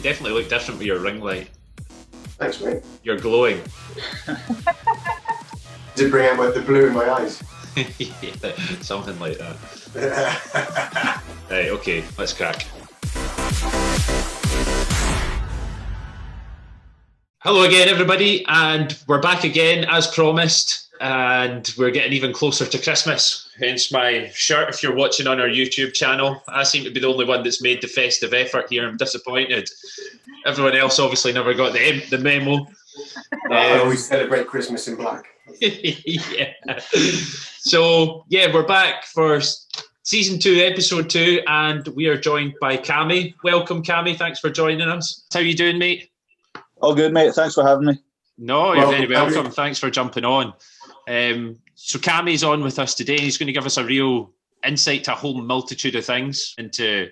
definitely look different with your ring light. Thanks, mate. You're glowing. Did bring out the blue in my eyes. Yeah, something like that. Right, okay, let's crack. Hello again, everybody, and we're back again as promised, and we're getting even closer to Christmas, hence my shirt if you're watching on our YouTube channel. I seem to be the only one that's made the festive effort here. I'm disappointed. Everyone else obviously never got the memo. I always celebrate Christmas in black. Yeah. So, yeah, we're back for Season 2, Episode 2, and we are joined by Cammy. Welcome, Cammy. Thanks for joining us. How are you doing, mate? All good, mate. Thanks for having me. No, you're very welcome. Thanks for jumping on. So Cammy's on with us today. He's going to give us a real insight to a whole multitude of things, into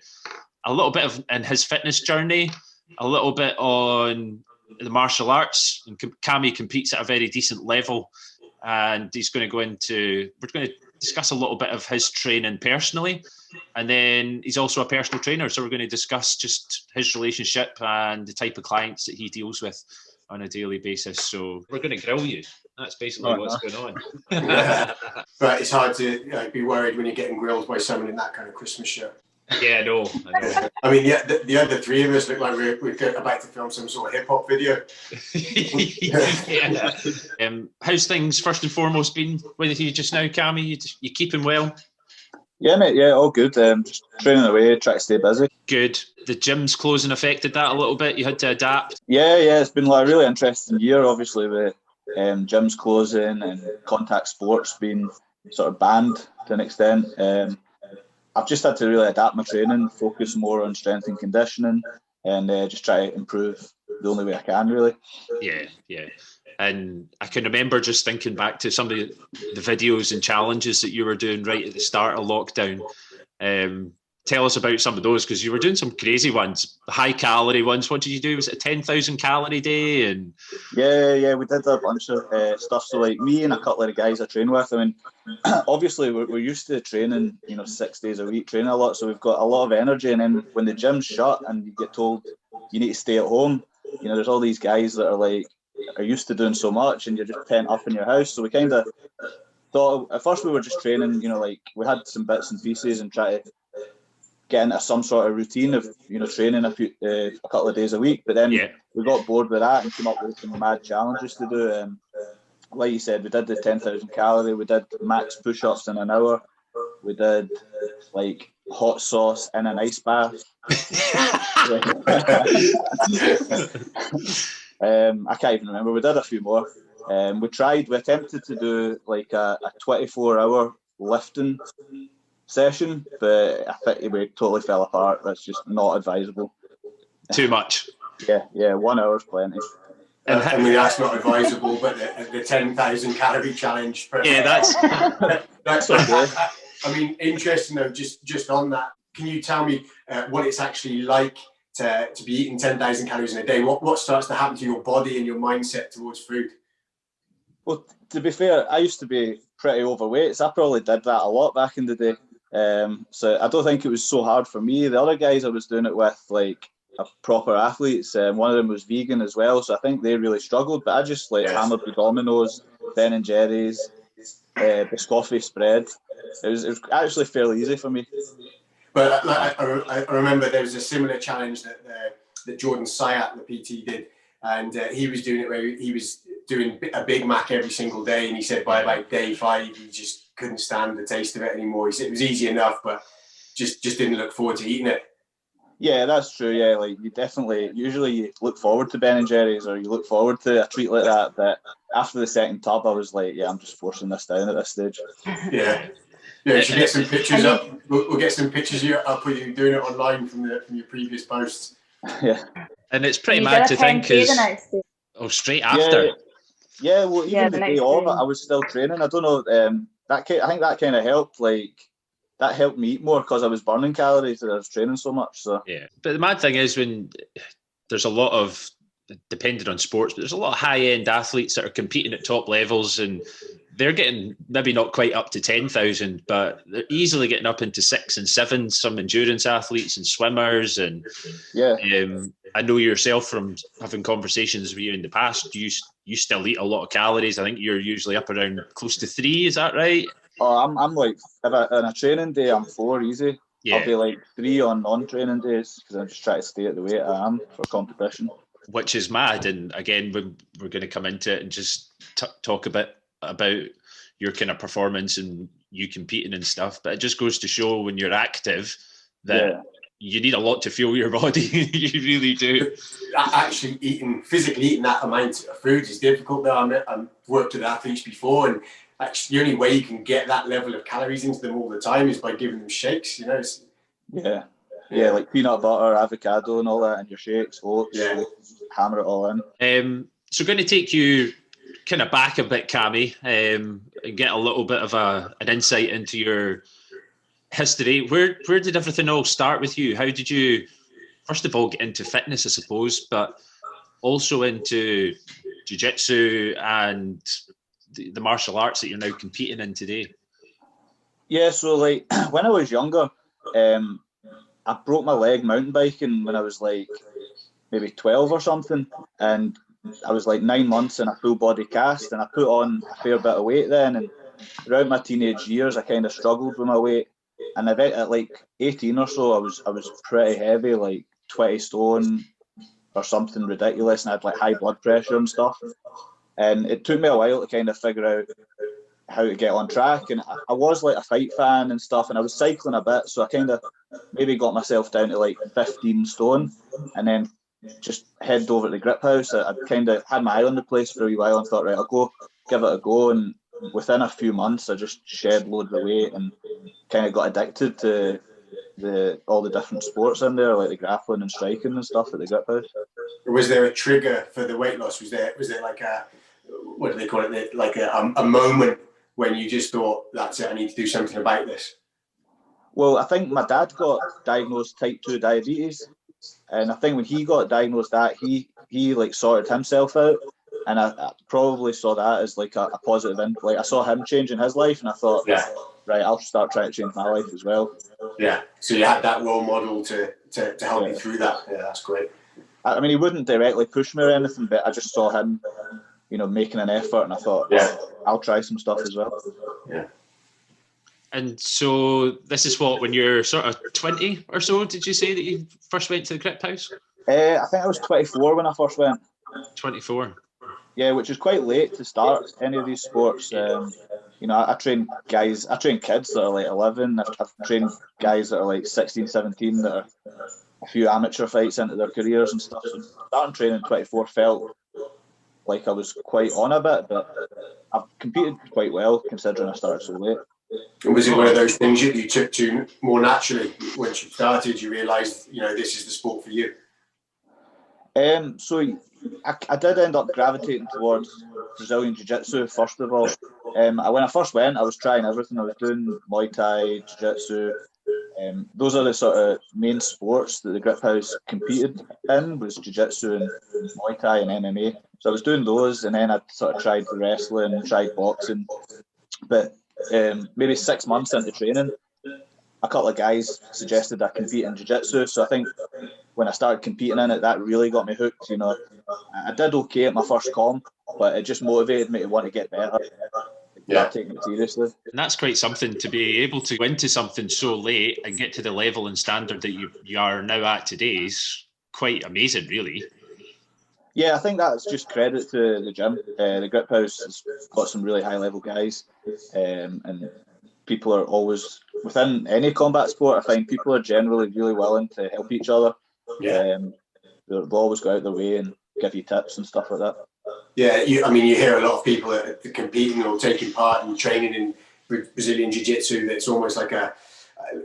a little bit of in his fitness journey, a little bit on the martial arts. And Cammy competes at a very decent level, and he's going to go into, we're going to discuss a little bit of his training personally, and then he's also a personal trainer, so we're going to discuss just his relationship and the type of clients that he deals with on a daily basis. So we're going to grill you. That's basically what's going on. Yeah. But it's hard to be worried when you're getting grilled by someone in that kind of Christmas shirt. Yeah, no. I mean, the other three of us look like we're about to film some sort of hip-hop video. Yeah. How's things, first and foremost, been with you just now, Cammy? You keeping well? Yeah, mate. Yeah, all good. Just training away, trying to stay busy. Good. The gym's closing affected that a little bit? You had to adapt? Yeah. It's been like a really interesting year, obviously, with gyms closing and contact sports being sort of banned to an extent. I've just had to really adapt my training, focus more on strength and conditioning, and just try to improve the only way I can, really. Yeah. And I can remember just thinking back to some of the videos and challenges that you were doing right at the start of lockdown. Tell us about some of those, because you were doing some crazy ones, high calorie ones. What did you do? Was it a 10,000 calorie day? And yeah, we did a bunch of stuff. So like me and a couple of the guys I train with, I mean, obviously we're used to training, 6 days a week, training a lot. So we've got a lot of energy. And then when the gym's shut and you get told you need to stay at home, there's all these guys that are used to doing so much, and you're just pent up in your house. So we kind of thought, at first we were just training, we had some bits and pieces and try to get into some sort of routine of training a couple of days a week, but then we got bored with that and came up with some mad challenges to do. Like you said, we did the 10,000 calorie, we did max push-ups in an hour, we did like hot sauce in an ice bath. I can't even remember. We did a few more. We attempted to do like a 24-hour lifting session, but I think we totally fell apart. That's just not advisable. Too much. Yeah, 1 hour's plenty. I mean, that's not advisable, but the 10,000 calorie challenge. Yeah, that's okay. I mean, interesting though, just on that, can you tell me what it's actually like to be eating 10,000 calories in a day? What starts to happen to your body and your mindset towards food? Well, to be fair, I used to be pretty overweight, so I probably did that a lot back in the day. So I don't think it was so hard for me. The other guys I was doing it with, like, are proper athletes. One of them was vegan as well, so I think they really struggled. But I just hammered the Domino's, Ben and Jerry's, biscotti spread. It was actually fairly easy for me. But I remember there was a similar challenge that Jordan Sayat, the PT, did, and he was doing it where he was doing a Big Mac every single day, and he said by about day 5 he just couldn't stand the taste of it anymore. He said it was easy enough, but just didn't look forward to eating it. Yeah, that's true. Yeah, like usually you look forward to Ben and Jerry's, or you look forward to a treat like that. But after the second tub, I was like, I'm just forcing this down at this stage. Yeah, we should get some pictures up. We'll get some pictures up with you doing it online from your previous posts. Yeah, and it's pretty mad to think straight after. Yeah, well, even the day of it, I was still training. I don't know. I think that kind of helped. Like, that helped me eat more because I was burning calories and I was training so much. So yeah, but the mad thing is, when there's a lot of, depending on sports, but there's a lot of high-end athletes that are competing at top levels, and they're getting maybe not quite up to 10,000, but they're easily getting up into 6 and 7. Some endurance athletes and swimmers, and I know yourself from having conversations with you in the past. You still eat a lot of calories. I think you're usually up around close to 3. Is that right? Oh, I'm like, on a training day, I'm 4 easy. Yeah. I'll be like 3 on non-training days because I'm just trying to stay at the weight I am for competition. Which is mad. And again, we're going to come into it and just talk a bit about your kind of performance and you competing and stuff. But it just goes to show when you're active that you need a lot to fuel your body. You really do. Actually physically eating that amount of food is difficult though. I've worked with athletes before, and actually the only way you can get that level of calories into them all the time is by giving them shakes, you know. Yeah, like peanut butter, avocado and all that in your shakes, oats, hammer it all in. So going to take you kind of back a bit, Cammy, and get a little bit of an insight into your history. Where did everything all start with you? How did you, first of all, get into fitness, I suppose, but also into jiu-jitsu and the martial arts that you're now competing in today? Yeah, so like when I was younger, I broke my leg mountain biking when I was like maybe 12 or something, and I was like 9 months in a full body cast, and I put on a fair bit of weight then, and throughout my teenage years I kind of struggled with my weight, and at like 18 or so I was pretty heavy, like 20 stone or something ridiculous, and I had like high blood pressure and stuff, and it took me a while to kind of figure out how to get on track. And I was like a fight fan and stuff, and I was cycling a bit, so I kind of maybe got myself down to like 15 stone, and then just headed over to the grip house. I kind of had my eye on the place for a wee while and thought, right, I'll go give it a go, and within a few months I just shed loads of weight and kind of got addicted to all the different sports in there, like the grappling and striking and stuff at the grip house. Was there a trigger for the weight loss? Was there like a, what do they call it, like a moment when you just thought, that's it, I need to do something about this? Well, I think my dad got diagnosed type 2 diabetes, and I think when he got diagnosed that, he like sorted himself out, and I probably saw that as like a positive input. Like I saw him changing his life, and I thought, right, I'll start trying to change my life as well. Yeah, so you had that role model to help you through that. Yeah, that's great. I mean, he wouldn't directly push me or anything, but I just saw him, you know, making an effort, and I thought, I'll try some stuff as well. Yeah. And so this is what, when you're sort of 20 or so, did you say that you first went to the grip house? I think I was 24 when I first went. 24. Yeah, which is quite late to start any of these sports. You know, I train kids that are like 11. I've trained guys that are like 16, 17 that are a few amateur fights into their careers and stuff. So starting training at 24 felt like I was quite on a bit, but I've competed quite well considering I started so late. And was it one of those things that you took to more naturally once you started? You realised, you know, this is the sport for you. So I did end up gravitating towards Brazilian Jiu-Jitsu first of all. When I first went, I was trying everything. I was doing Muay Thai, Jiu-Jitsu. Those are the sort of main sports that the grip house competed in, was Jiu-Jitsu and Muay Thai and MMA. So I was doing those, and then I sort of tried wrestling, tried boxing. But maybe 6 months into training, a couple of guys suggested I compete in Jiu-Jitsu. So I think when I started competing in it, that really got me hooked. You know, I did okay at my first comp, but it just motivated me to want to get better. Taking it seriously. And that's quite something, to be able to go into something so late and get to the level and standard that you are now at today is quite amazing, really. Yeah, I think that's just credit to the gym. The grip house has got some really high level guys, and people are always, within any combat sport, I find people are generally really willing to help each other. They'll always go out their way and give you tips and stuff like that. Yeah, you hear a lot of people that are competing or taking part in training in Brazilian Jiu-Jitsu that's almost like a,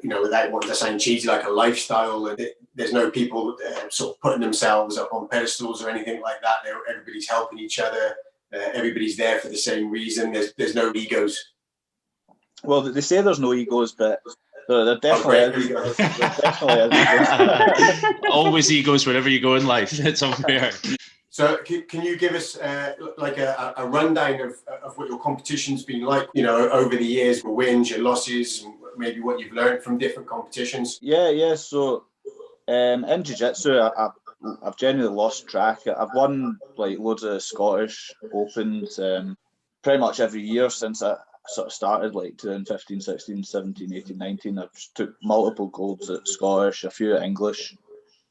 without wanting to sound cheesy, like a lifestyle. And there's no people sort of putting themselves up on pedestals or anything like that. Everybody's helping each other. Everybody's there for the same reason. There's no egos. Well, they say there's no egos, but there definitely is. There definitely is. Always egos wherever you go in life. It's unfair. So can you give us like a rundown of what your competition's been like, you know, over the years, your wins, your losses, and maybe what you've learned from different competitions? Yeah. So in jiu-jitsu, I've genuinely lost track. I've won like loads of Scottish Opens pretty much every year since I sort of started, like 2015, 16, 17, 18, 19. I've took multiple golds at Scottish, a few at English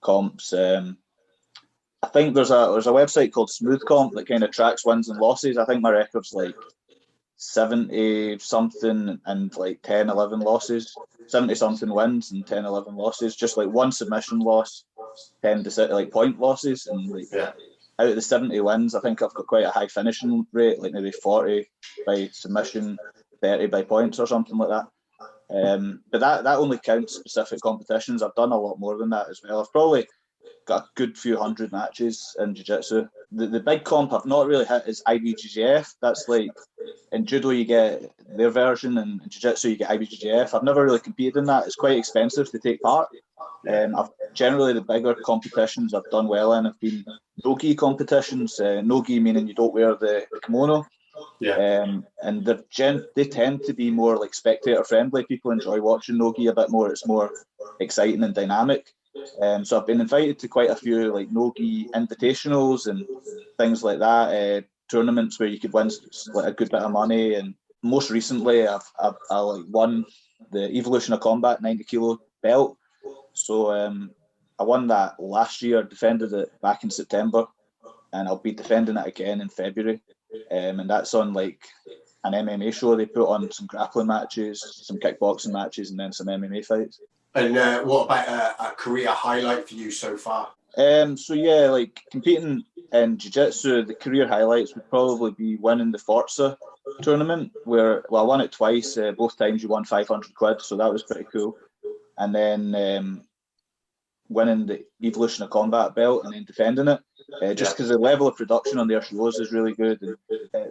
comps. I think there's a website called Smooth Comp that kind of tracks wins and losses. I think my record's like 70 something and like 10, 11 losses. 70 something wins and 10, 11 losses. Just like one submission loss, 10 to like point losses, and like out of the 70 wins, I think I've got quite a high finishing rate, like maybe 40 by submission, 30 by points or something like that. But that only counts specific competitions. I've done a lot more than that as well. I've probably got a good few hundred matches in jiu-jitsu. The big comp I've not really hit is IBJJF. That's like, in judo you get their version, and in jiu-jitsu you get IBJJF. I've never really competed in that. It's quite expensive to take part. I've generally, the bigger competitions I've done well in have been no-gi competitions. No-gi meaning you don't wear the kimono. And they tend to be more like spectator friendly. People enjoy watching no-gi a bit more. It's more exciting and dynamic. So I've been invited to quite a few like no-gi invitationals and things like that, tournaments where you could win like a good bit of money. And most recently, I like won the Evolution of Combat 90 kilo belt. So I won that last year, defended it back in September, and I'll be defending it again in February. And that's on like an MMA show. They put on some grappling matches, some kickboxing matches, and then some MMA fights. And what about a career highlight for you so far? So yeah, like competing in jiu-jitsu, the career highlights would probably be winning the Forza tournament, where, well, I won it twice. Both times you won 500 quid, so that was pretty cool. And then winning the Evolution of Combat belt and then defending it, just because the level of production on their shows is really good. And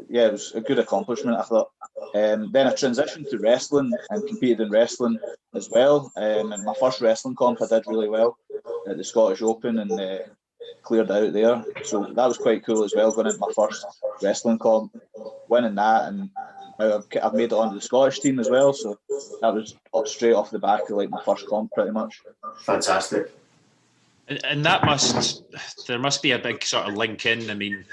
yeah, it was a good accomplishment, I thought. Then I transitioned to wrestling and competed in wrestling as well. And my first wrestling comp I did really well at the Scottish Open and cleared out there. So that was quite cool as well, going into my first wrestling comp, winning that, and I've made it onto the Scottish team as well. So that was straight off the back of like my first comp, pretty much. Fantastic. And there must be a big sort of link in. I mean,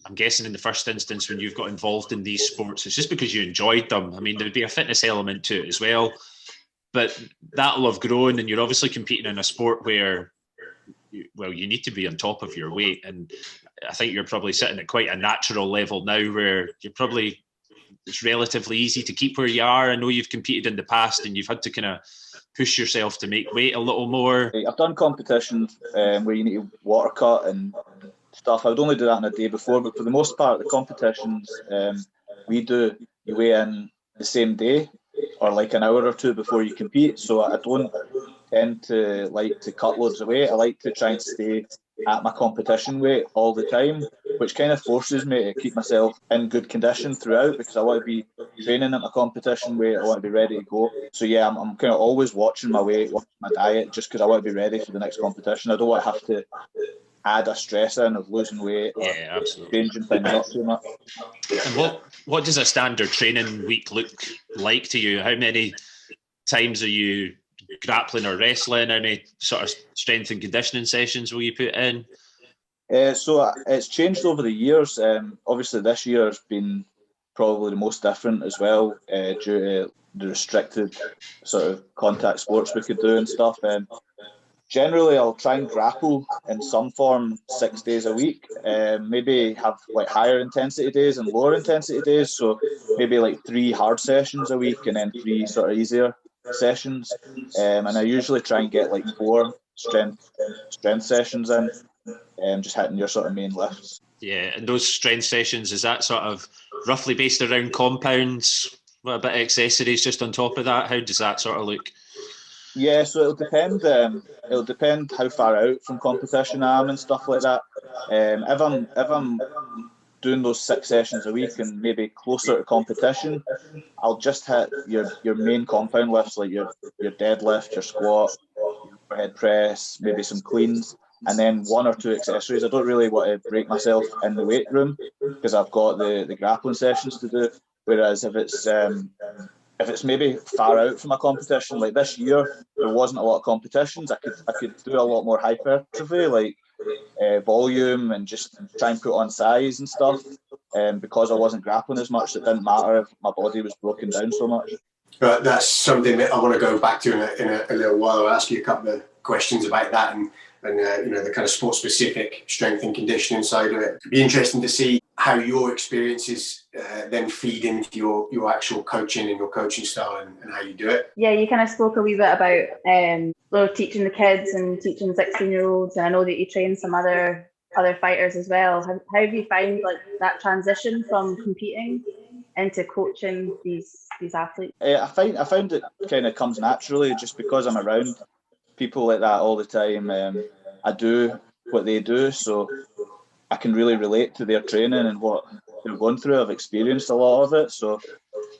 I'm guessing in the first instance when you've got involved in these sports, it's just because you enjoyed them. I mean, there'd be a fitness element to it as well, but that'll have grown, and you're obviously competing in a sport where, you need to be on top of your weight. And I think you're probably sitting at quite a natural level now where it's relatively easy to keep where you are. I know you've competed in the past and you've had to kind of push yourself to make weight a little more. I've done competitions where you need to water cut and stuff. I would only do that on a day before, but for the most part, the competitions you weigh in the same day or like an hour or two before you compete. So I don't tend to like to cut loads of weight. I like to try and stay at my competition weight all the time, which kind of forces me to keep myself in good condition throughout, because I want to be training at my competition weight. I want to be ready to go. So yeah, I'm kind of always watching my weight, watching my diet, just because I want to be ready for the next competition. I don't want to have to add a stress in of losing weight or changing things up too much. And what does a standard training week look like to you? How many times are you grappling or wrestling? How many sort of strength and conditioning sessions will you put in? So it's changed over the years. Obviously this year has been probably the most different as well, due to the restricted sort of contact sports we could do and stuff. Generally, I'll try and grapple in some form 6 days a week. Maybe have like higher intensity days and lower intensity days. So maybe like 3 hard sessions a week and then 3 sort of easier sessions. And I usually try and get like 4 strength sessions in, just hitting your sort of main lifts. Yeah, and those strength sessions, is that sort of roughly based around compounds, with a bit of accessories just on top of that? How does that sort of look? Yeah, so it'll depend. It'll depend how far out from competition I am and stuff like that. If I'm doing those 6 sessions a week and maybe closer to competition, I'll just hit your main compound lifts, like your deadlift, your squat, your overhead press, maybe some cleans. and then 1 or 2 accessories. I don't really want to break myself in the weight room because I've got the grappling sessions to do. Whereas if it's maybe far out from a competition, like this year, there wasn't a lot of competitions. I could do a lot more hypertrophy, like volume, and just try and put on size and stuff. Because I wasn't grappling as much, it didn't matter if my body was broken down so much. But that's something that I want to go back to in a little while. I'll ask you a couple of questions about that and the kind of sport specific strength and conditioning side of it. It'd be interesting to see how your experiences then feed into your actual coaching and your coaching style and how you do it. Yeah, you kind of spoke a wee bit about teaching the kids and teaching 16-year-olds, and I know that you train some other fighters as well. How have you found like that transition from competing into coaching these athletes? I found it kind of comes naturally just because I'm around people like that all the time. I do what they do, so I can really relate to their training and what they're going through. I've experienced a lot of it, so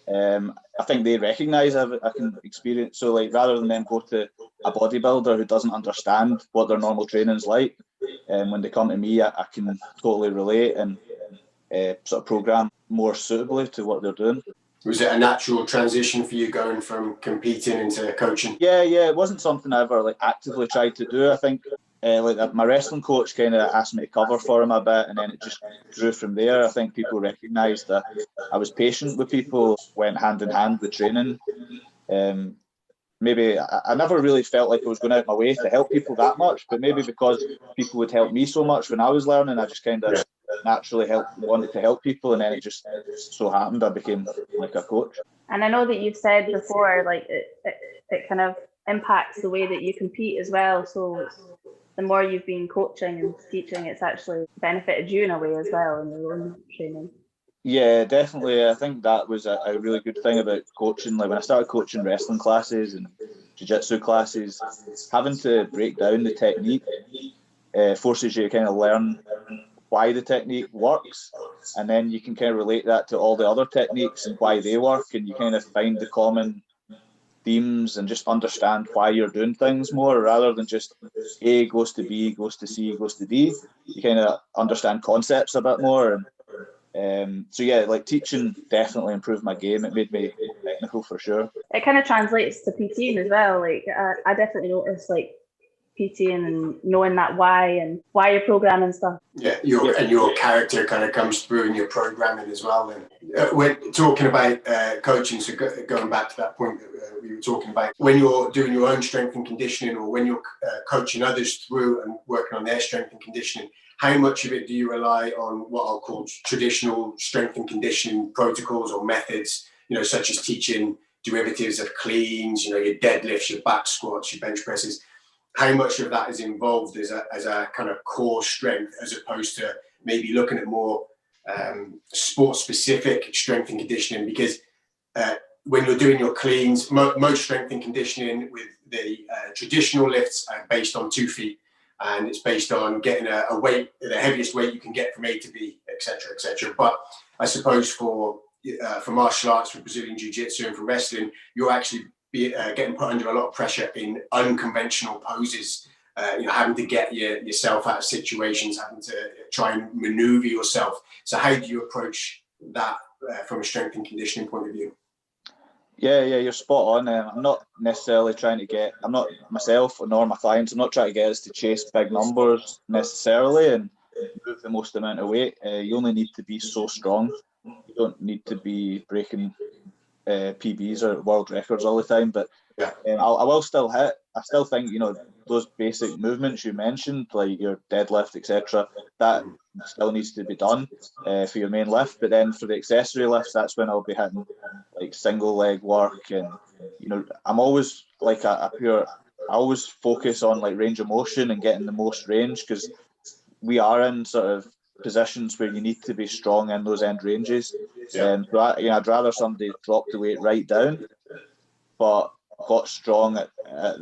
I think they recognise I can experience. So like rather than them go to a bodybuilder who doesn't understand what their normal training's like, when they come to me, I can totally relate and sort of program more suitably to what they're doing. Was it a natural transition for you going from competing into coaching? Yeah, it wasn't something I ever like actively tried to do. I think my wrestling coach kind of asked me to cover for him a bit, and then it just grew from there. I think people recognised that I was patient with people, went hand in hand with training. Maybe I never really felt like I was going out of my way to help people that much, but maybe because people would help me so much when I was learning, I just kind of naturally wanted to help people, and then it just so happened I became like a coach. And I know that you've said before, like it kind of impacts the way that you compete as well. So the more you've been coaching and teaching, it's actually benefited you in a way as well in your own training. Yeah, definitely. I think that was a really good thing about coaching. Like when I started coaching wrestling classes and jiu-jitsu classes, having to break down the technique forces you to kind of learn why the technique works, and then you can kind of relate that to all the other techniques and why they work, and you kind of find the common themes and just understand why you're doing things more, rather than just A goes to B, goes to C, goes to D. You kind of understand concepts a bit more. And so yeah, like teaching definitely improved my game. It made me more technical for sure. It kind of translates to PTing as well. Like I definitely noticed like PTing and knowing that why you're programming stuff. Yeah, your character kind of comes through in your programming as well. Then we're talking about coaching, so going back to that point that we were talking about, when you're doing your own strength and conditioning, or when you're coaching others through and working on their strength and conditioning, how much of it do you rely on what I'll call traditional strength and conditioning protocols or methods, such as teaching derivatives of cleans, your deadlifts, your back squats, your bench presses? How much of that is involved as a kind of core strength, as opposed to maybe looking at more sport-specific strength and conditioning? Because when you're doing your cleans, most strength and conditioning with the traditional lifts are based on 2 feet, and it's based on getting a weight, the heaviest weight you can get from A to B, etc., etc. But I suppose for martial arts, for Brazilian Jiu-Jitsu and for wrestling, you're actually getting put under a lot of pressure in unconventional poses, having to get yourself out of situations, having to try and maneuver yourself. So how do you approach that from a strength and conditioning point of view? Yeah, you're spot on. I'm not necessarily I'm not myself nor my clients, I'm not trying to get us to chase big numbers necessarily and move the most amount of weight. You only need to be so strong. You don't need to be breaking PBs or world records all the time, but I will still hit. I still think those basic movements you mentioned, like your deadlift, etc., that still needs to be done for your main lift. But then for the accessory lifts, that's when I'll be hitting like single leg work, and I'm always like I always focus on like range of motion and getting the most range, because we are in sort of positions where you need to be strong in those end ranges. So I'd rather somebody drop the weight right down, but got strong at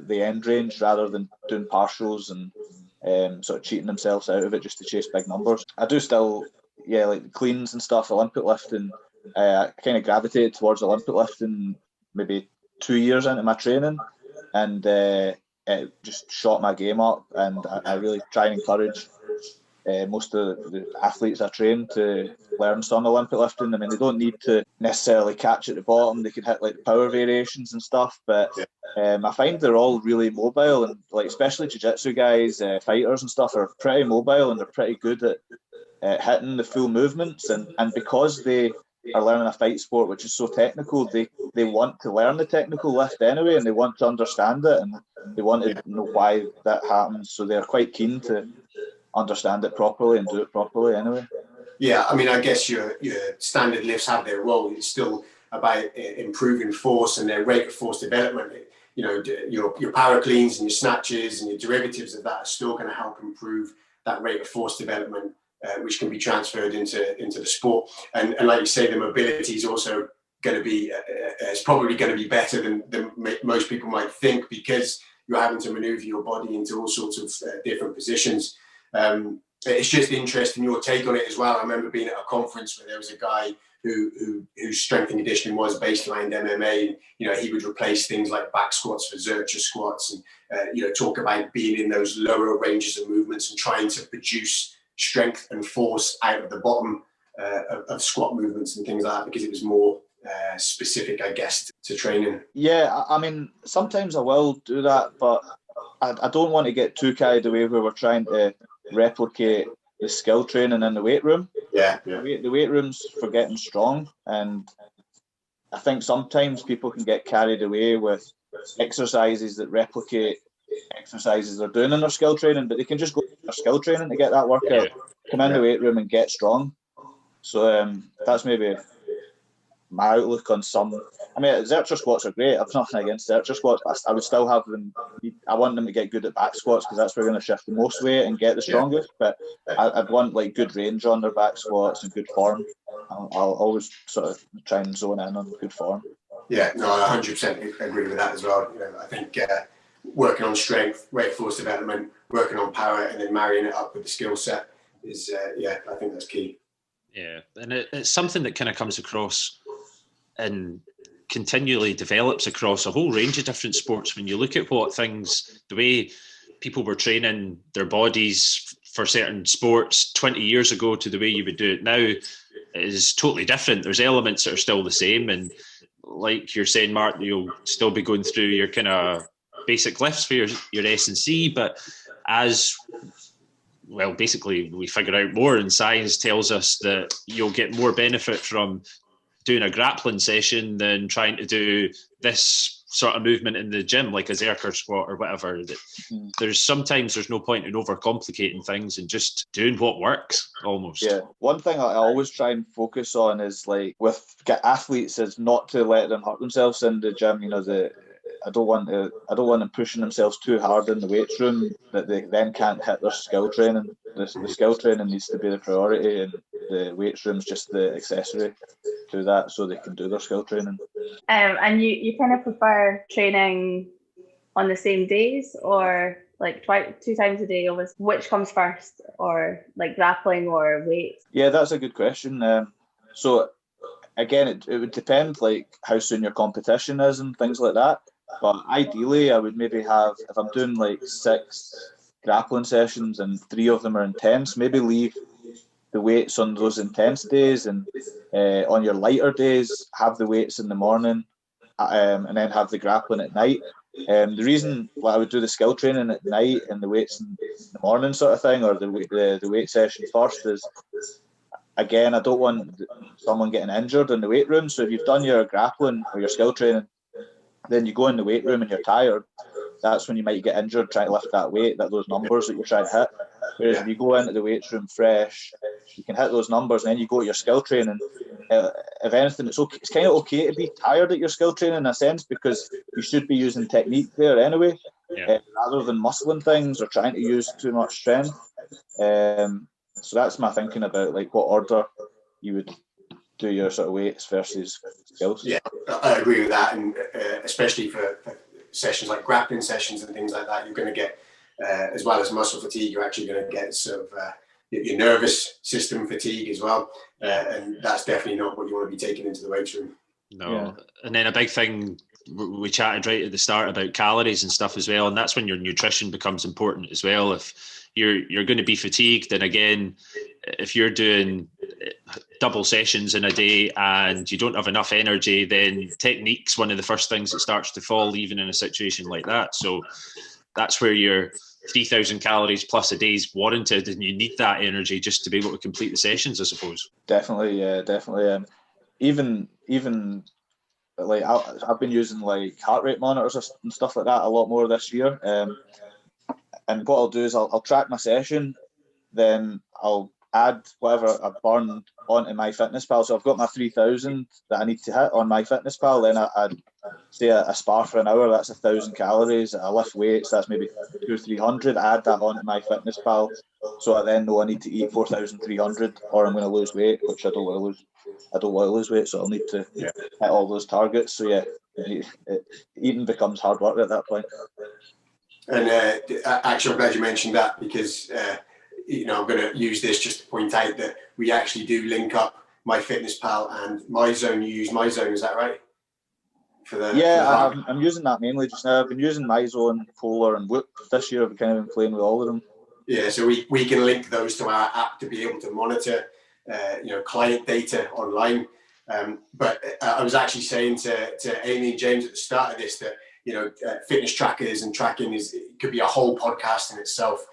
the end range, rather than doing partials and sort of cheating themselves out of it just to chase big numbers. I do still, like cleans and stuff, Olympic lifting. I kind of gravitated towards Olympic lifting maybe 2 years into my training, and it just shot my game up, and I really try and encourage most of the athletes I train to learn some Olympic lifting. I mean, they don't need to necessarily catch at the bottom. They can hit like power variations and stuff, but I find they're all really mobile, and like especially jiu-jitsu guys, fighters and stuff are pretty mobile, and they're pretty good at hitting the full movements, and because they are learning a fight sport which is so technical, they want to learn the technical lift anyway, and they want to understand it, and they want to know why that happens, so they're quite keen to understand it properly and do it properly anyway. Yeah, I mean, I guess your standard lifts have their role. It's still about improving force and their rate of force development. You know, your power cleans and your snatches and your derivatives of that are still going to help improve that rate of force development, which can be transferred into the sport. And like you say, the mobility is also going to be, it's probably going to be better than most people might think, because you're having to maneuver your body into all sorts of different positions. It's just interesting your take on it as well. I remember being at a conference where there was a guy whose strength and conditioning was baseline MMA. And, you know, he would replace things like back squats for Zercher squats, and you know, talk about being in those lower ranges of movements and trying to produce strength and force out of the bottom of squat movements and things like that, because it was more specific, I guess, to training. Yeah, I mean, sometimes I will do that, but I don't want to get too carried away where we're trying to replicate the skill training in the weight room. Yeah. The weight room's for getting strong, and I think sometimes people can get carried away with exercises that replicate exercises they're doing in their skill training, but they can just go to their skill training to get that workout, come in the weight room and get strong. So that's maybe my outlook on some. I mean, Zercher squats are great. I've nothing against Zercher squats, but I would still have them. I want them to get good at back squats, because that's where we're going to shift the most weight and get the strongest. But I'd want like good range on their back squats and good form. I'll always sort of try and zone in on good form. Yeah, no, I 100% agree with that as well. You know, I think working on strength, rate of force development, working on power, and then marrying it up with the skill set is, I think that's key. Yeah, and it's something that kind of comes across and continually develops across a whole range of different sports. When you look at the way people were training their bodies for certain sports 20 years ago to the way you would do it now is totally different. There's elements that are still the same, and like you're saying, Mark, you'll still be going through your kind of basic lifts for your S&C, but as well, basically we figure out more, and science tells us that you'll get more benefit from doing a grappling session than trying to do this sort of movement in the gym, like a Zercher squat or whatever. There's no point in overcomplicating things and just doing what works, almost. Yeah. One thing I always try and focus on is, like, with athletes, is not to let them hurt themselves in the gym. You know, I don't want them pushing themselves too hard in the weights room that they then can't hit their skill training. The skill training needs to be the priority, and the weights room's just the accessory to that, so they can do their skill training. And you kind of prefer training on the same days, or like 2 times a day? Which comes first, or like grappling or weights? Yeah, that's a good question. So again, it would depend like how soon your competition is and things like that. But ideally, I would maybe have, if I'm doing like 6 grappling sessions and 3 of them are intense, maybe leave the weights on those intense days, and on your lighter days, have the weights in the morning, and then have the grappling at night. The reason why I would do the skill training at night and the weights in the morning sort of thing, or the weight session first, is, again, I don't want someone getting injured in the weight room. So if you've done your grappling or your skill training, then you go in the weight room and you're tired, that's when you might get injured trying to lift that weight, those numbers that you're trying to hit. Whereas if you go into the weights room fresh, you can hit those numbers, and then you go to your skill training. If anything, it's okay. It's kind of okay to be tired at your skill training in a sense, because you should be using technique there anyway, rather than muscling things or trying to use too much strength. So that's my thinking about like what order you would do your sort of weights versus skills. Yeah, I agree with that, and especially for sessions like grappling sessions and things like that, you're going to get, as well as muscle fatigue, you're actually going to get sort of your nervous system fatigue as well, and that's definitely not what you want to be taking into the weight room. No, and then a big thing we chatted right at the start about calories and stuff as well, and that's when your nutrition becomes important as well. If you're going to be fatigued, and again, if you're doing double sessions in a day and you don't have enough energy, then technique's one of the first things that starts to fall, even in a situation like that. So that's where your 3,000 calories plus a day is warranted, and you need that energy just to be able to complete the sessions, I suppose. Definitely, yeah, definitely. Even like I've been using like heart rate monitors and stuff like that a lot more this year. And what I'll do is I'll track my session, then I'll add whatever I've burned onto MyFitnessPal. So I've got my 3,000 that I need to hit on MyFitnessPal. Then I'd say a spar for an hour, that's 1,000 calories. I lift weights, that's maybe 200 or 300. I add that onto MyFitnessPal, so I then know I need to eat 4,300, or I'm going to lose weight, which I don't want to lose. I don't want to lose weight, so I'll need to hit all those targets. So yeah, eating becomes hard work at that point. And actually, I'm glad you mentioned that, because I'm going to use this just to point out that we actually do link up MyFitnessPal and MyZone. You use MyZone, is that right? I'm using that mainly just now. I've been using MyZone, Polar, and Whoop this year. I've kind of been playing with all of them. Yeah, so we can link those to our app to be able to monitor, client data online. But I was actually saying to Amy and James at the start of this that fitness trackers and tracking could be a whole podcast in itself.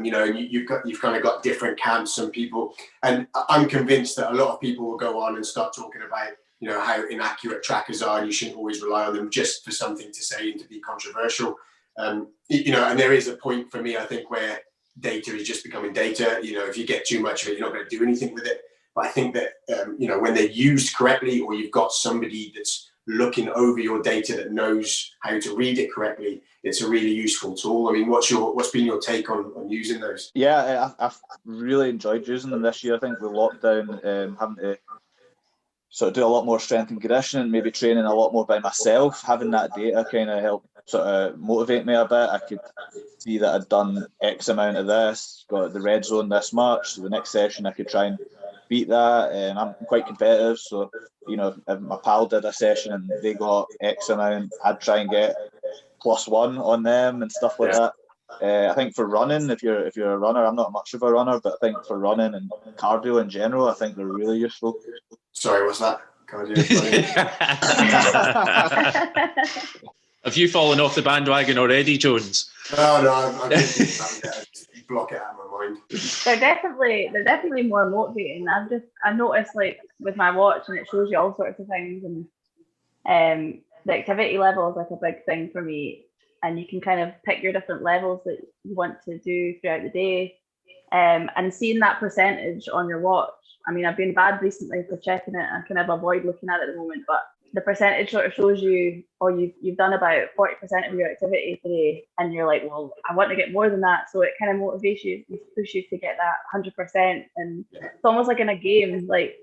You've kind of got different camps. Some people, and I'm convinced that a lot of people will go on and start talking about how inaccurate trackers are, and you shouldn't always rely on them just for something to say and to be controversial. And there is a point for me, I think, where data is just becoming data. If you get too much of it, you're not going to do anything with it. But I think that when they're used correctly, or you've got somebody that's looking over your data that knows how to read it correctly, it's a really useful tool. I mean, what's been your take on using those? Yeah, I've really enjoyed using them this year. I think with lockdown, having to sort of do a lot more strength and conditioning, maybe training a lot more by myself, having that data kind of helped sort of motivate me a bit. I could see that I'd done X amount of this, got the red zone this much, so the next session I could try and beat that. And I'm quite competitive, so if my pal did a session and they got X amount, I'd try and get +1 on them and stuff like that. I think for running, if you're a runner, I'm not much of a runner, but I think for running and cardio in general, I think they're really useful. Sorry, what's that? Cardio. Have you fallen off the bandwagon already, Jones? No, I'm block it out of my mind. They're definitely more motivating. I noticed, like, with my watch, and it shows you all sorts of things, and the activity level is like a big thing for me. And you can kind of pick your different levels that you want to do throughout the day. And seeing that percentage on your watch, I mean, I've been bad recently for checking it. I kind of avoid looking at it at the moment, but the percentage sort of shows you, you've done about 40% of your activity today, and you're like, well, I want to get more than that. So it kind of motivates you, pushes you to get that 100%. And it's almost like in a game, like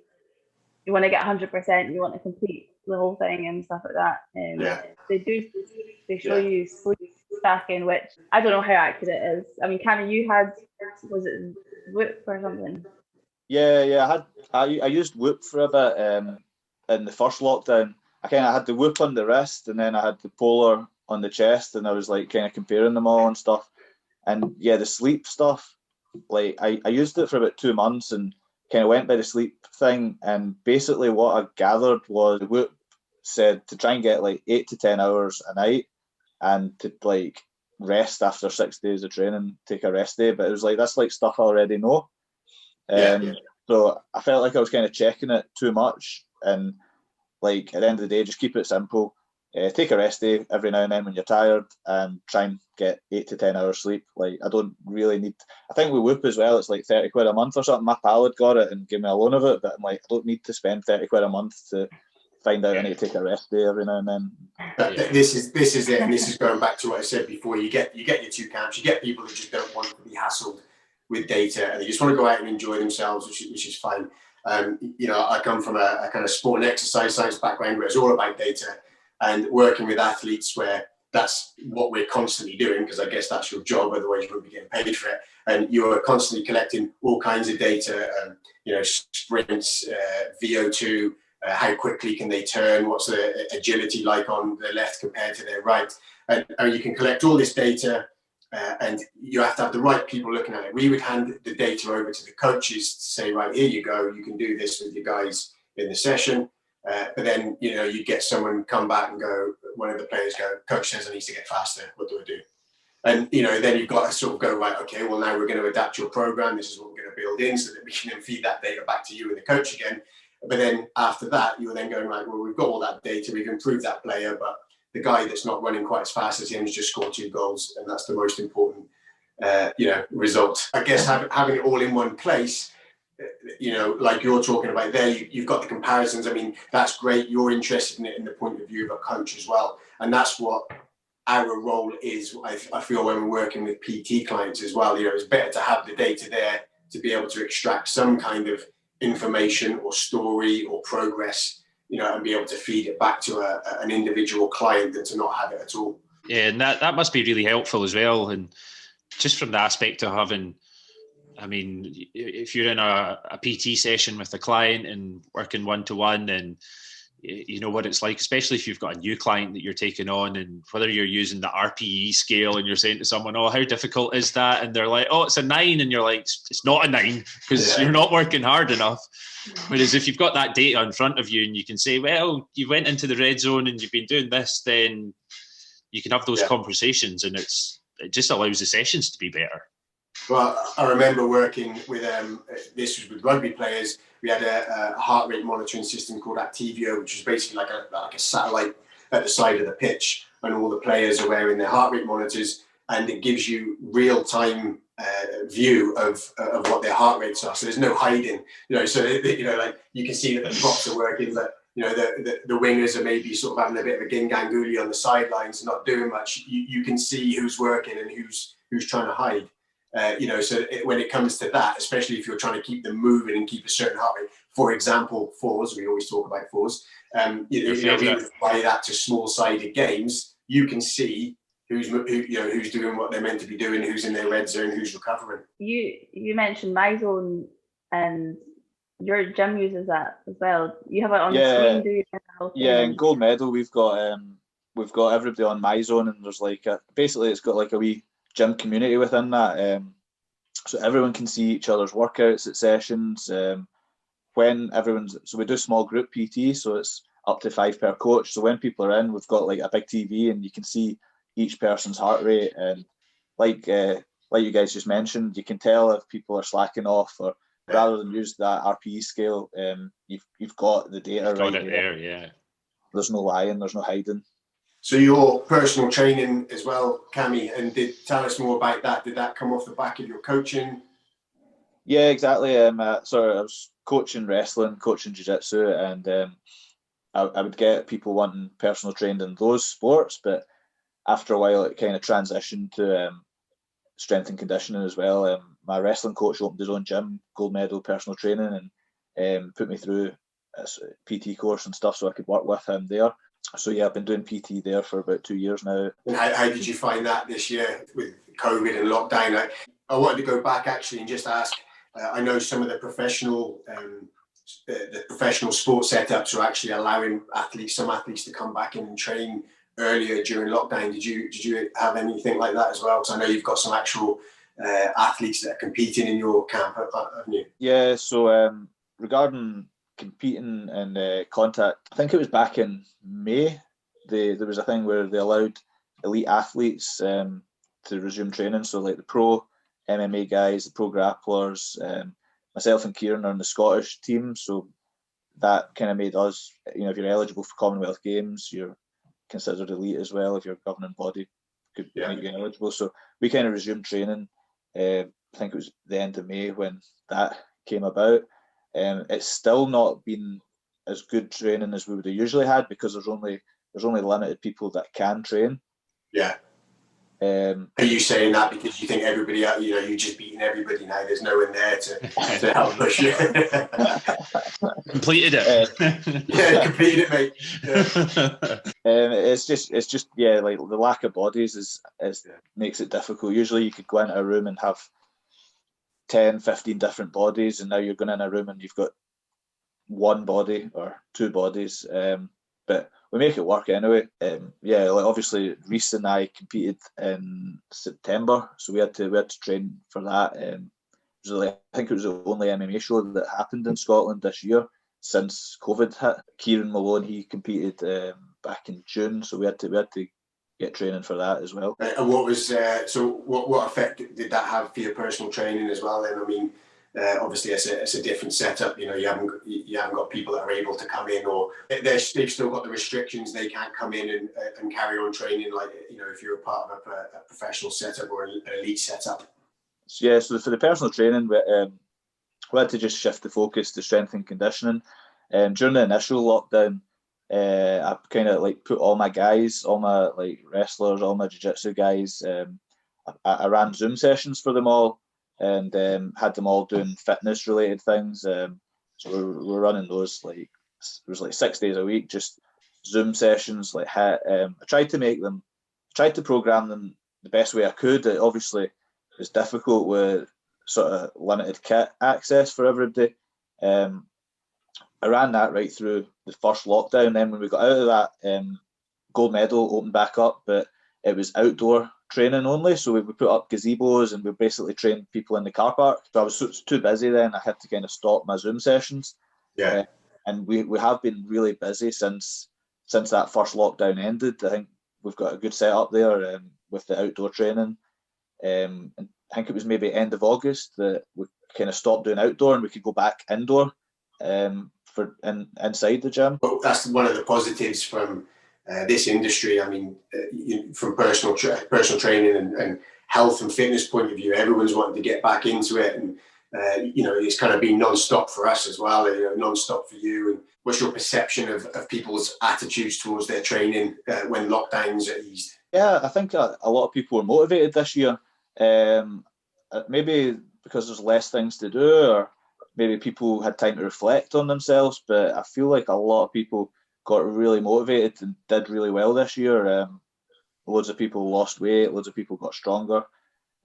you want to get 100%, you want to complete the whole thing and stuff like that. They show you sleep stacking, which I don't know how accurate it is. I mean, Cammy, you had, was it Whoop or something? Yeah, I used Whoop for a bit in the first lockdown. I kind of had the Whoop on the wrist, and then I had the Polar on the chest, and I was like kind of comparing them all and stuff. And yeah, the sleep stuff, like I used it for about 2 months and kind of went by the sleep thing, and basically what I gathered was the Whoop said to try and get like 8 to 10 hours a night, and to like rest after 6 days of training, take a rest day. But it was like, that's like stuff I already know. So I felt like I was kind of checking it too much, and like at the end of the day, just keep it simple. Take a rest day every now and then when you're tired, and try and get 8 to 10 hours sleep. Like, I don't really need, I think with Whoop as well, it's like 30 quid a month or something. My pal had got it and gave me a loan of it, but I'm like, I don't need to spend 30 quid a month to find out I need to take a rest day every now and then. This is it, and this is going back to what I said before. You get your two camps. You get people that just don't want to be hassled with data, and they just want to go out and enjoy themselves, which is fine. I come from a kind of sport and exercise science background where it's all about data, and working with athletes where that's what we're constantly doing, because I guess that's your job, otherwise you wouldn't be getting paid for it. And you're constantly collecting all kinds of data, sprints, VO2, how quickly can they turn, what's the agility like on their left compared to their right. And you can collect all this data, and you have to have the right people looking at it. We would hand the data over to the coaches to say, right, here you go, you can do this with your guys in the session. But then, you get someone come back and go, one of the players go, coach says I need to get faster, what do I do? And, then you've got to sort of go, right, okay, well, now we're going to adapt your program. This is what we're going to build in so that we can then feed that data back to you and the coach again. But then after that, you're then going, right, well, we've got all that data, we've improved that player, but the guy that's not running quite as fast as him has just scored 2 goals. And that's the most important, result. I guess having it all in one place, like you're talking about there, you've got the comparisons. I mean, that's great. You're interested in it in the point of view of a coach as well. And that's what our role is, I feel, when we're working with PT clients as well. It's better to have the data there to be able to extract some kind of information or story or progress, and be able to feed it back to an individual client than to not have it at all. Yeah, and that must be really helpful as well. And just from the aspect of having, I mean, if you're in a PT session with a client and working one-to-one, and you know what it's like, especially if you've got a new client that you're taking on, and whether you're using the RPE scale and you're saying to someone, oh, how difficult is that? And they're like, oh, it's a 9. And you're like, it's not a 9 because you're not working hard enough. Whereas if you've got that data in front of you and you can say, well, you went into the red zone and you've been doing this, then you can have those conversations, and it just allows the sessions to be better. Well, I remember working with, this was with rugby players. We had a heart rate monitoring system called Activio, which is basically like a satellite at the side of the pitch, and all the players are wearing their heart rate monitors, and it gives you real-time view of what their heart rates are. So there's no hiding, so like you can see that the props are working, but the wingers are maybe sort of having a bit of a ginganguli on the sidelines, not doing much. You can see who's working and who's trying to hide. When it comes to that, especially if you're trying to keep them moving and keep a certain heart rate, for example, fours, we always talk about fours, apply that to small-sided games, you can see who's doing what they're meant to be doing, who's in their red zone, who's recovering. You mentioned My Zone, and your gym uses that as well. You have it on the screen, do you? Yeah, in gold medal we've got everybody on My Zone, and there's basically it's got like a wee gym community within that, so everyone can see each other's workouts at sessions. When so we do small group PT, so it's up to 5 per coach. So when people are in, we've got like a big TV, and you can see each person's heart rate, and like you guys just mentioned, you can tell if people are slacking off, or rather than use that RPE scale, you've got the data right there. Yeah. There's no lying, there's no hiding. So your personal training as well, Cammy, and tell us more about that. Did that come off the back of your coaching? Yeah, exactly. So I was coaching wrestling, coaching jiu-jitsu, and I would get people wanting personal trained in those sports, but after a while it kind of transitioned to strength and conditioning as well. My wrestling coach opened his own gym, gold medal personal training, and put me through a PT course and stuff so I could work with him there. So yeah, I've been doing PT there for about 2 years now. And how did you find that this year with COVID and lockdown? I wanted to go back actually and just ask, I know some of the professional sports setups are actually allowing some athletes to come back in and train earlier during lockdown. Did you have anything like that as well? Because I know you've got some actual athletes that are competing in your camp, haven't you? Yeah, so regarding competing and contact, I think it was back in May, there was a thing where they allowed elite athletes to resume training. So like the pro MMA guys, the pro grapplers, myself and Kieran are in the Scottish team, so that kind of made us, if you're eligible for Commonwealth Games, you're considered elite as well. If your governing body could make you eligible, so we kind of resumed training. I think it was the end of May when that came about. It's still not been as good training as we would have usually had, because there's only limited people that can train. Yeah. Are you saying that because you think everybody, you're just beating everybody now? There's no one there to help push you. Completed it. Completed it, mate. Yeah. It's just like the lack of bodies makes it difficult. Usually you could go into a room and have 10, 15 different bodies, and now you're going in a room and you've got one body or two bodies, but we make it work anyway. Yeah, like obviously Reese and I competed in September, so we had to train for that. I think it was the only MMA show that happened in Scotland this year since COVID hit. Kieran Malone, he competed back in June, so we had to get training for that as well. And what was what effect did that have for your personal training as well? Then I mean, obviously it's a different setup. You know, you haven't got people that are able to come in, or they've still got the restrictions. They can't come in and carry on training like, you know, if you're a part of a professional setup or an elite setup. So yeah, so for the personal training, we had to just shift the focus to strength and conditioning. During the initial lockdown, I kind of like put all my guys, all my like wrestlers, all my jiu-jitsu guys, I ran Zoom sessions for them all, and had them all doing fitness related things. So we're running those, like it was like 6 days a week, just Zoom sessions. Like I tried to program them the best way I could. Obviously it's difficult with sort of limited kit access for everybody. I ran that right through the first lockdown. Then when we got out of that, gold medal opened back up, but it was outdoor training only. So we put up gazebos and we basically trained people in the car park. So I was too busy then. I had to kind of stop my Zoom sessions. Yeah. And we have been really busy since that first lockdown ended. I think we've got a good setup there with the outdoor training. And I think it was maybe end of August that we kind of stopped doing outdoor and we could go back indoor for inside the gym. Well, that's one of the positives from this industry. I mean, from personal training and health and fitness point of view, everyone's wanting to get back into it, and you know, it's kind of been non-stop for us as well. You know, non-stop for you. And what's your perception of people's attitudes towards their training when lockdowns are eased? Yeah, I think a lot of people were motivated this year. Maybe because there's less things to do, or maybe people had time to reflect on themselves, but I feel like a lot of people got really motivated and did really well this year. Loads of people lost weight, loads of people got stronger.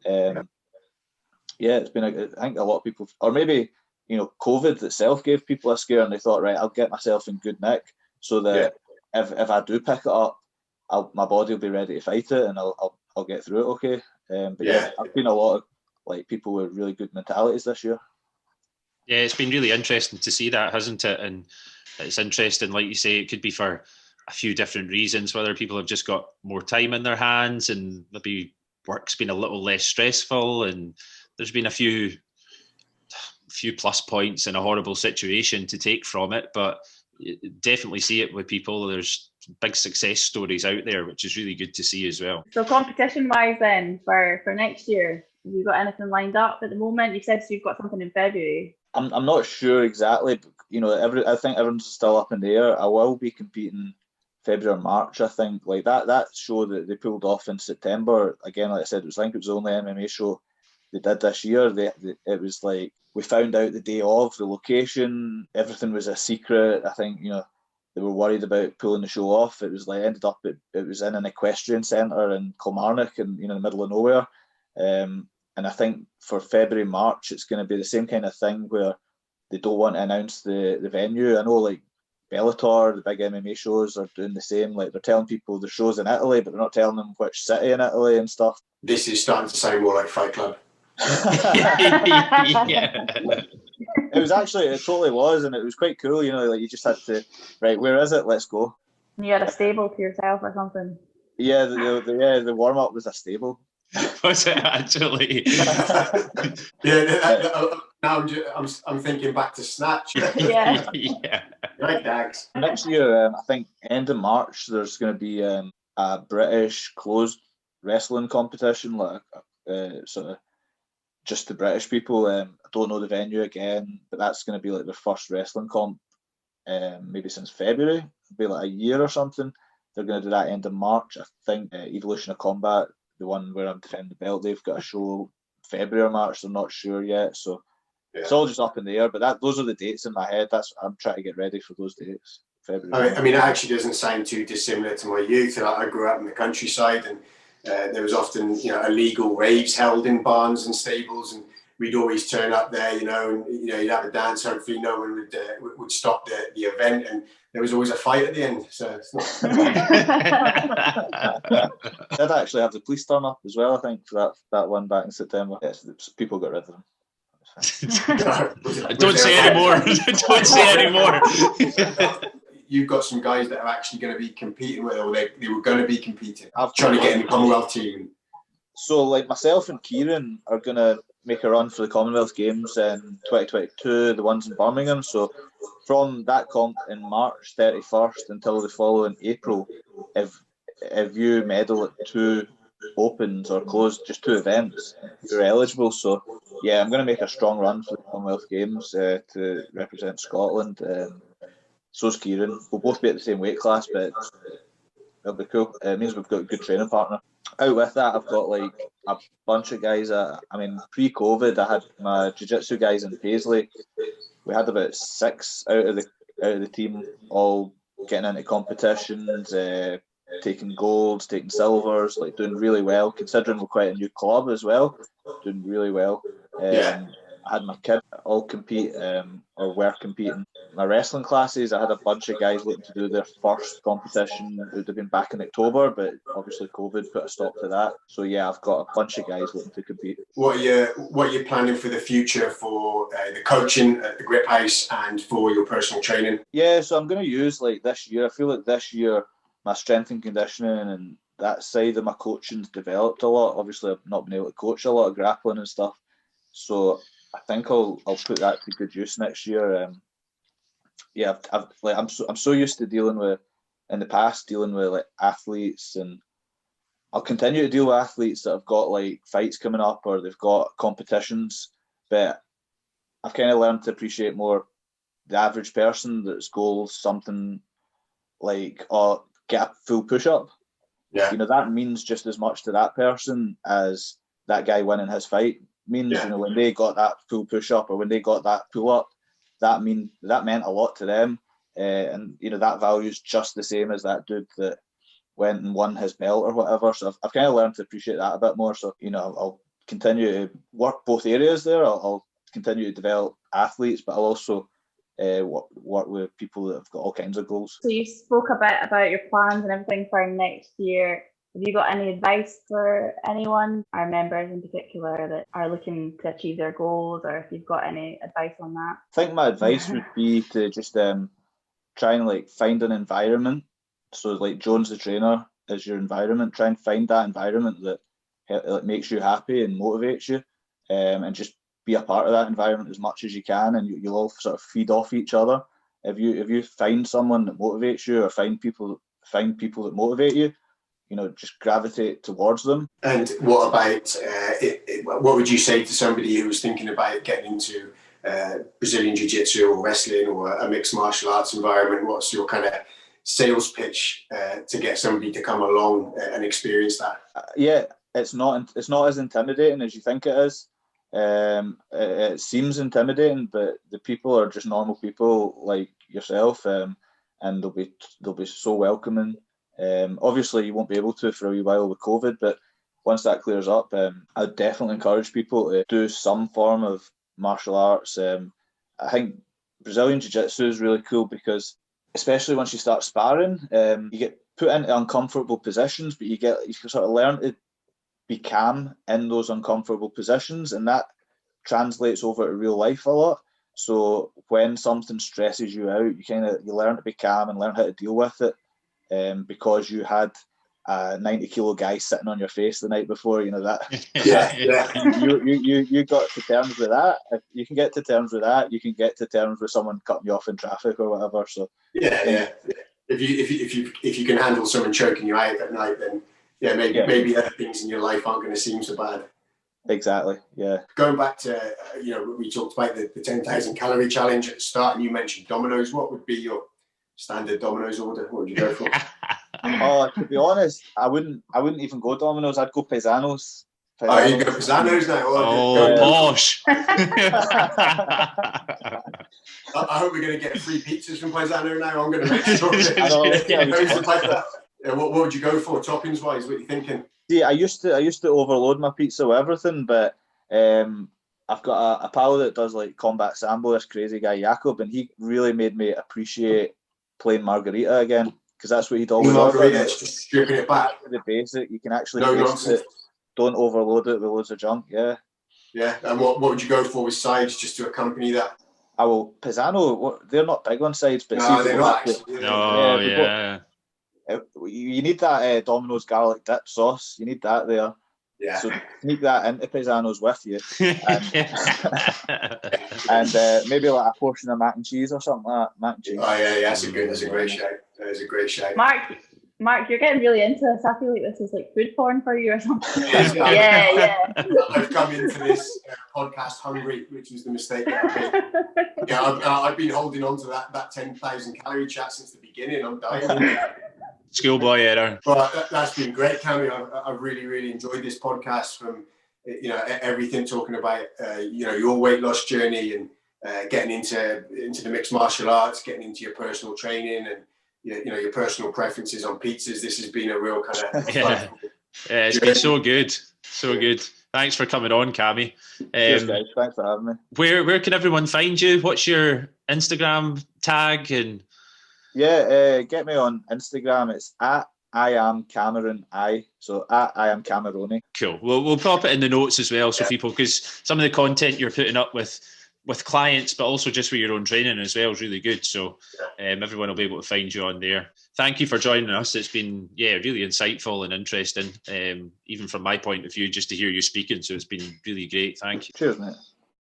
Yeah, it's been I think a lot of people, or maybe, you know, COVID itself gave people a scare and they thought, right, I'll get myself in good nick so that if I do pick it up, my body will be ready to fight it and I'll get through it okay. But yeah, I've seen a lot of like people with really good mentalities this year. Yeah, it's been really interesting to see that, hasn't it? And it's interesting, like you say, it could be for a few different reasons, whether people have just got more time in their hands and maybe work's been a little less stressful, and there's been a few plus points in a horrible situation to take from it, but definitely see it with people. There's big success stories out there, which is really good to see as well. So competition wise then, for next year, have you got anything lined up at the moment? You said you've got something in February. I'm not sure exactly, but, you know, I think everyone's still up in the air. I will be competing February or March, I think. Like that show that they pulled off in September, again, like I said, I think it was the only MMA show they did this year. It was like, we found out the day of, the location, everything was a secret. I think, you know, they were worried about pulling the show off. It was like, ended up, it was in an equestrian centre in Kilmarnock, and, you know, in the middle of nowhere. And I think for February, March, it's going to be the same kind of thing where they don't want to announce the venue. I know, like, Bellator, the big MMA shows, are doing the same. Like, they're telling people the show's in Italy, but they're not telling them which city in Italy and stuff. This is starting to sound more like Fight Club. Yeah. It totally was, and it was quite cool, you know, like you just had to, right, where is it? Let's go. You had a stable to yourself or something? Yeah, the warm-up was a stable. Was it actually? Now I'm thinking back to Snatch. Yeah. Yeah. Right, Dags. Next year, I think end of March, there's going to be a British closed wrestling competition, like sort of just the British people. I don't know the venue again, but that's going to be like their first wrestling comp, maybe since February. It'll be like a year or something. They're going to do that end of March. I think Evolution of Combat, the one where I'm defending the belt, they've got a show February or March. They're not sure yet, so it's all just up in the air. But those are the dates in my head. I'm trying to get ready for those dates. February. I mean, it actually doesn't sound too dissimilar to my youth. I grew up in the countryside, and there was often, you know, illegal raves held in barns and stables, and we'd always turn up there, and you'd have a dance. Hopefully, no one would stop the event, and there was always a fight at the end. So it's not. Did actually have the police turn up as well, I think, for that one back in September. Yes, people got rid of them. Don't say anymore. Don't say anymore. You've got some guys that are actually going to be competing with, or they were going to be competing. I'm trying to get in the Commonwealth team. So, like, myself and Kieran are going to make a run for the Commonwealth Games in 2022, the ones in Birmingham. So, from that comp in March 31st until the following April, if you medal at 2 opens or closed, just 2 events, you're eligible. So, yeah, I'm going to make a strong run for the Commonwealth Games to represent Scotland. So's Kieran. We'll both be at the same weight class, but it'll be cool. It means we've got a good training partner. Out with that, I've got like a bunch of guys. Pre-COVID, I had my jiu-jitsu guys in Paisley. We had about 6 out of the team, all getting into competitions, taking golds, taking silvers, like doing really well. Considering we're quite a new club as well, doing really well. I had my kids all compete or were competing. My wrestling classes, I had a bunch of guys looking to do their first competition. It would have been back in October, but obviously COVID put a stop to that. So yeah, I've got a bunch of guys looking to compete. What are you planning for the future for the coaching at the Grip House and for your personal training? Yeah, so I'm going to use like this year. I feel like this year my strength and conditioning and that side of my coaching's developed a lot. Obviously, I've not been able to coach a lot of grappling and stuff. So I think I'll put that to good use next year. I'm so used to dealing with like athletes, and I'll continue to deal with athletes that have got like fights coming up or they've got competitions. But I've kind of learned to appreciate more the average person that's goals something like get a full push up. Yeah, that means just as much to that person as that guy winning his fight means. Yeah. When they got that full push up or when they got that pull up, that meant a lot to them, and that value is just the same as that dude that went and won his belt or whatever. So I've kind of learned to appreciate that a bit more. So I'll continue to work both areas there. I'll continue to develop athletes, but I'll also work with people that have got all kinds of goals. So you spoke a bit about your plans and everything for next year. Have you got any advice for anyone, our members in particular, that are looking to achieve their goals, or if you've got any advice on that? I think my advice would be to just try and like find an environment. So like Jones the trainer is your environment. Try and find that environment that makes you happy and motivates you, and just be a part of that environment as much as you can, and you'll all sort of feed off each other. If you find someone that motivates you, or find people that motivate you, just gravitate towards them. And what about, what would you say to somebody who was thinking about getting into Brazilian Jiu-Jitsu or wrestling or a mixed martial arts environment? What's your kind of sales pitch to get somebody to come along and experience that? Yeah, it's not as intimidating as you think it is. It seems intimidating, but the people are just normal people like yourself, and they'll be so welcoming. Obviously, you won't be able to for a wee while with COVID, but once that clears up, I'd definitely encourage people to do some form of martial arts. I think Brazilian Jiu-Jitsu is really cool because, especially once you start sparring, you get put into uncomfortable positions, but you can sort of learn to be calm in those uncomfortable positions, and that translates over to real life a lot. So when something stresses you out, you learn to be calm and learn how to deal with it. Because you had a 90-kilo guy sitting on your face the night before, that. You got to terms with that. If you can get to terms with that, you can get to terms with someone cutting you off in traffic or whatever. So yeah. If you can handle someone choking you out at night, then maybe other things in your life aren't going to seem so bad. Exactly. Yeah. Going back to we talked about the 10,000 calorie challenge at the start, and you mentioned dominoes. What would be your standard Domino's order? What would you go for? To be honest, I wouldn't even go Domino's. I'd go Paisanos. Oh, you go Paisanos now? Posh. I hope we're going to get free pizzas from Paisano now. I'm going to make sure that. What would you go for, toppings wise? What are you thinking? See, I used to overload my pizza with everything, but I've got a pal that does like combat sambo, this crazy guy Jakob, and he really made me appreciate playing margarita again, because that's what he'd always margarita, it's just stripping it back. The basic, you can actually No taste nonsense. it. Don't overload it with loads of junk. Yeah. Yeah, and what would you go for with sides just to accompany that? I will Pisano. They're not big on sides, but No, they're not actually. No, you need that Domino's garlic dip sauce. You need that there. Yeah. So sneak that into Pisano's with you, and maybe like a portion of mac and cheese or something like that. Mac and cheese. Oh yeah, that's a great shout. That is a great shout. Mark, you're getting really into this. I feel like this is like food porn for you or something. Yeah. I've come into this podcast hungry, which was the mistake that I made. Yeah, I've been holding on to that 10,000 calorie chat since the beginning. I'm dying. Schoolboy error. But that's been great, Cammy. I've really enjoyed this podcast, from everything talking about your weight loss journey and getting into the mixed martial arts, getting into your personal training and your personal preferences on pizzas. This has been a real kind of yeah, it's been so good. Thanks for coming on, Cammy. Cheers, guys. Thanks for having me. Where can everyone find you? What's your Instagram tag? And get me on Instagram. It's at I am Cameron so at I am Cameroni. Cool. We'll pop it in the notes as well, so people, because some of the content you're putting up with clients, but also just with your own training as well is really good. So everyone will be able to find you on there. Thank you for joining us. It's been really insightful and interesting, even from my point of view, just to hear you speaking. So it's been really great. Thank you. Cheers, mate.